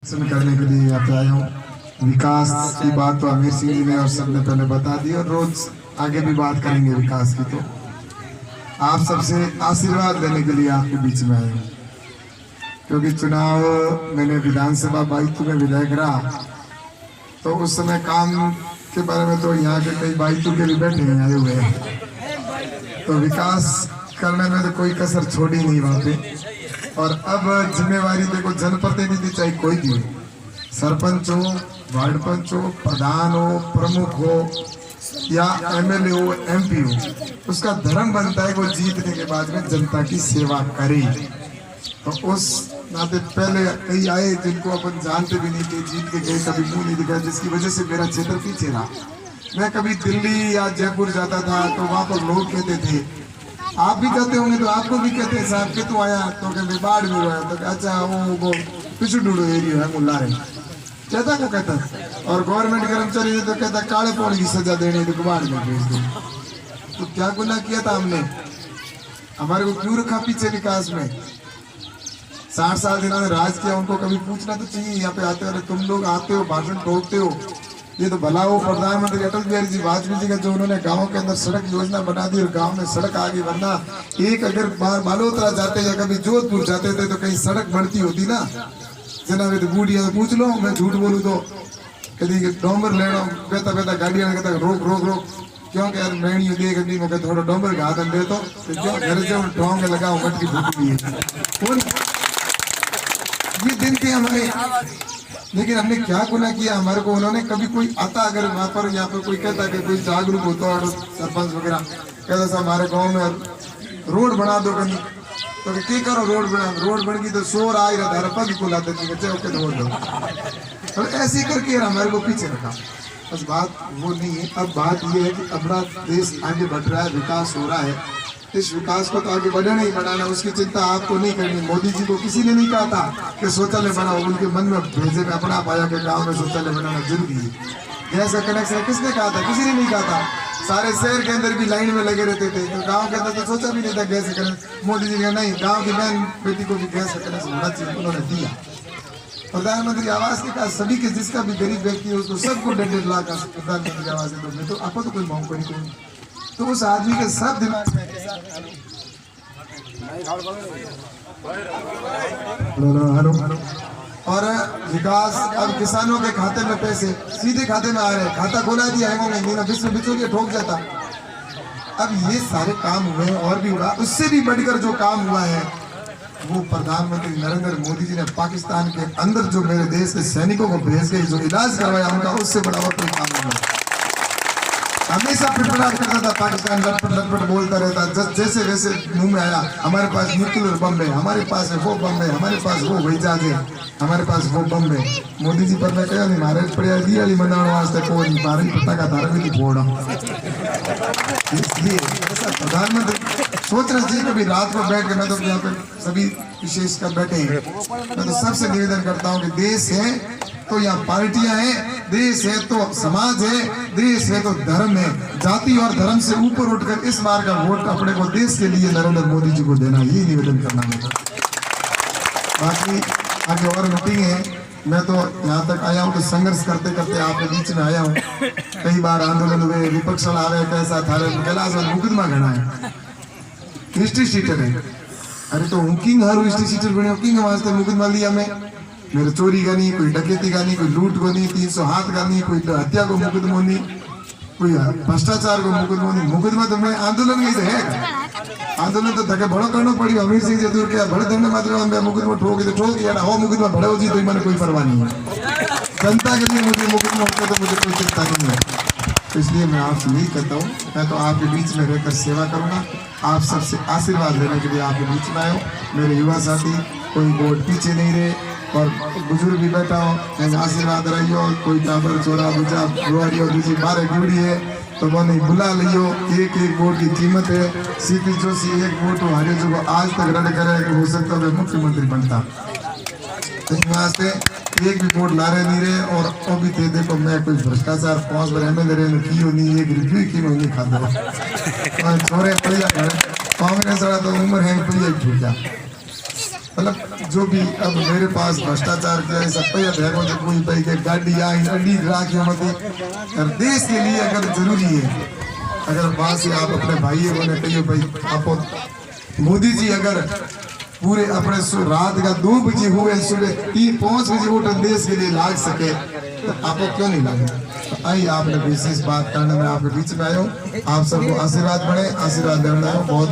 करने के लिए यहाँ पे आया हूँ। विकास की बात तो आमिर सिंह जी ने और सबने पहले बता दी और रोज आगे भी बात करेंगे विकास की। तो आप सबसे आशीर्वाद लेने के लिए आपके बीच में आया हूँ, क्योंकि चुनाव मैंने विधानसभा 22 में विधायक रहा, तो उस समय काम के बारे में तो यहाँ के कई 22 के भी बैठे हैं आए हुए हैं, तो विकास करने में तो कोई कसर छोड़ी नहीं वहाँ पे। और अब जिम्मेवारी देखो, जनप्रतिनिधि चाहे कोई भी हो, सरपंच हो, वार्ड पंच हो, प्रधान हो, प्रमुख हो या एमएलए हो, एमपी हो, उसका धर्म बनता है वो जीतने के बाद में जनता की सेवा करे। तो उस नाते पहले कई आए जिनको अपन जानते भी नहीं थे, जीत के गए, कभी मुंह नहीं दिखाया, जिसकी वजह से मेरा क्षेत्र पीछे रहा। मैं कभी दिल्ली या जयपुर जाता था तो वहाँ पर लोग कहते थे, आप भी कहते होंगे तो आपको भी कहते हैं साहब के तो आया, तो कहते बाढ़ में हुआ, तो अच्छा वो पिछू डूडो एरिया है मुल्ला रहे कहता को कहता। और गवर्नमेंट कर्मचारी तो कहता काले पौड़ी की सजा देनी तो बाढ़ में भेज दो। तो क्या गुनाह किया था हमने? हमारे को क्यों रखा पीछे विकास में? 60 साल जिन्होंने राज किया उनको कभी पूछना तो चाहिए। यहाँ पे आते हो, तुम लोग आते हो, भाषण ठोकते हो, ये तो भला हो प्रधानमंत्री अटल बिहारी जी वाजपेयी जी का जो उन्होंने गांव के अंदर सड़क योजना बना दी और गांव में सड़क आ गई। वरना एक अगर बालोतरा जाते या कभी जोधपुर जाते थे तो कहीं सड़क बढ़ती होती ना, जना तो बूढ़िया पूछ लो, मैं झूठ बोलूँ तो कभी डोंबर लेना बेहता बेहता गाड़िया कहता रोक रोक रोक, क्यों यार मैणी दे गड्डी में थोड़ा डोंबर का हाथ दे तो घर से ठोंग लगाओ मटकी फूट गई है। ये दिन के हमारे, लेकिन हमने क्या गुनाह किया? हमारे को उन्होंने कभी कोई आता अगर वहाँ पर यहाँ पर कोई कहता कि कोई जागरूक होता और सरपंच वगैरह कहता था हमारे गांव में रोड बना दो कहीं, तो क्या करो रोड बन गई तो शोर आ ही रहा था, पग को लाते थे रोड दो, तो ऐसे करके हमारे को पीछे रखा। बस बात वो नहीं है। अब बात ये है कि अपना देश आगे बढ़ रहा है, विकास हो रहा है, इस विकास को तो आगे बढ़ाना ही बढ़ाना, उसकी चिंता आपको नहीं करनी। मोदी जी को किसी ने नहीं कहा था कि शौचालय बनाओ, उनके मन में भेजे में अपना पाया कि गांव में शौचालय बनाना जरूरी है। गैस का कनेक्शन किसने कहा था? किसी ने नहीं कहा था। सारे शहर के अंदर भी लाइन में लगे रहते थे, तो गाँव के अंदर तो सोचा भी नहीं था गैस का कनेक्शन। मोदी जी का नहीं, गाँव की बहन बेटी को भी गैस का कनेक्शन होना चाहिए, उन्होंने दिया। प्रधानमंत्री आवास के कहा सभी के, जिसका भी गरीब व्यक्ति है उसको सबको 1.5 लाख प्रधानमंत्री आवास है। तो आपको तो कोई मांग नहीं, तो उस आदमी के सब दिमाग में और विकास। अब किसानों के खाते में पैसे सीधे खाते में आ रहे हैं, खाता खोला दिया है वो नहीं, बिस्व बिचौलिया ठोक जाता। अब ये सारे काम हुए और भी हुआ, उससे भी बढ़कर जो काम हुआ है वो प्रधानमंत्री नरेंद्र मोदी जी ने पाकिस्तान के अंदर जो मेरे देश के सैनिकों को भेज के जो इलाज करवाया उनका, उससे बड़ा और कोई काम नहीं है। हमेशा फिटफिटाट करता था, पाकिस्तान लटपट लटपट बोलता रहता, जैसे वैसे मुंह में आया हमारे पास न्यूक्लियर बम है, हमारे पास है वो बम है, हमारे पास वो जहाज है, हमारे पास वो बम है। मोदी जी पर मैं कहा नहीं, मारे पड़िया दिवाली मनाने वास्ते कोई मारे पता का तारा भी नहीं फोड़ा। इसलिए ऐसा प्रधानमंत्री सोचना चाहिए। कभी रात को बैठ के, मैं तो यहाँ पे सभी विशेषकर बैठे हैं, मैं तो सबसे निवेदन करता हूँ कि देश है तो यहाँ पार्टियां हैं, देश है तो समाज है, देश है तो धर्म है। जाति और धर्म से ऊपर उठकर इस बार का वोट अपने को देश के लिए नरेंद्र मोदी जी को देना, ये निवेदन करना है। बाकी आगे और मीटिंग है, मैं तो यहाँ तक आया हूँ तो संघर्ष करते करते आपके बीच में आया हूँ। कई बार आंदोलन हुए, विपक्ष आवे, कैसा था कैलाश मुकदमा घना है, हिस्ट्री सीटर है। अरे तो किंग हर हिस्ट्री सीटर बने, किंग वास्ते मुकदमा लिया मैं, मेरे चोरी का नहीं, कोई डकैती का नहीं, कोई लूट को नहीं, 300 हाथ का नहीं, कोई हत्या को मुकदमा नहीं, कोई भ्रष्टाचार को मुकदमा नहीं। मुकदमा तो मैं आंदोलन में है, आंदोलन तो धक्के बड़ो करना पड़ी। अमीर सिंह जी दूर के बड़े धरने मात्र में मुकदमा ठोक यार हो मुकदमा बड़े हो जी, तो मैंने कोई परवाह नहीं है। जनता के लिए मुझे मुकदमा होता तो मुझे कोई चिंता नहीं है। तो इसलिए मैं आपसे यही कहता हूँ, मैं तो आपके बीच में रहकर सेवा करूँगा। आप सबसे आशीर्वाद लेने के लिए आपके बीच में आया हूँ। मेरे युवा साथी कोई वोट पीछे नहीं रहे और बुजुर्ग भी बैठा हो, आशीर्वाद रहियो। कोई टाबर छोरा बुझा बुआरी और दूसरी 12 गुड़ी है तो वो नहीं बुला लियो। एक एक वोट की कीमत है। सीपी जोशी एक वोट हमारे जो आज तक रन करे कि हो सकता है मुख्यमंत्री बनता, वास्ते एक भी वोट ला रहे नहीं रहे। और वो भी थे, देखो मैं कोई भ्रष्टाचार 5 बार एमएलए रहे की नहीं, एक रिव्यू की नहीं खाता छोरे पड़िया कांग्रेस वाला तो उम्र है पड़िया छूट जा। मतलब जो भी अब मेरे पास भ्रष्टाचार किया है सब पे देखो जो कोई भाई के गाड़ी आई अड्डी राखी मत और देश के लिए अगर जरूरी है अगर वहां से आप अपने भाइयों को ने कहियो भाई आप मोदी जी अगर पूरे अपने रात का 2 बजे हुए सुबह 3-5 बजे उठ देश के लिए लाग सके तो आपको क्यों नहीं लगे तो आई आपने विशेष बात करने में आपके बीच में आयो आप सबको आशीर्वाद बढ़े आशीर्वाद देना बहुत बहुत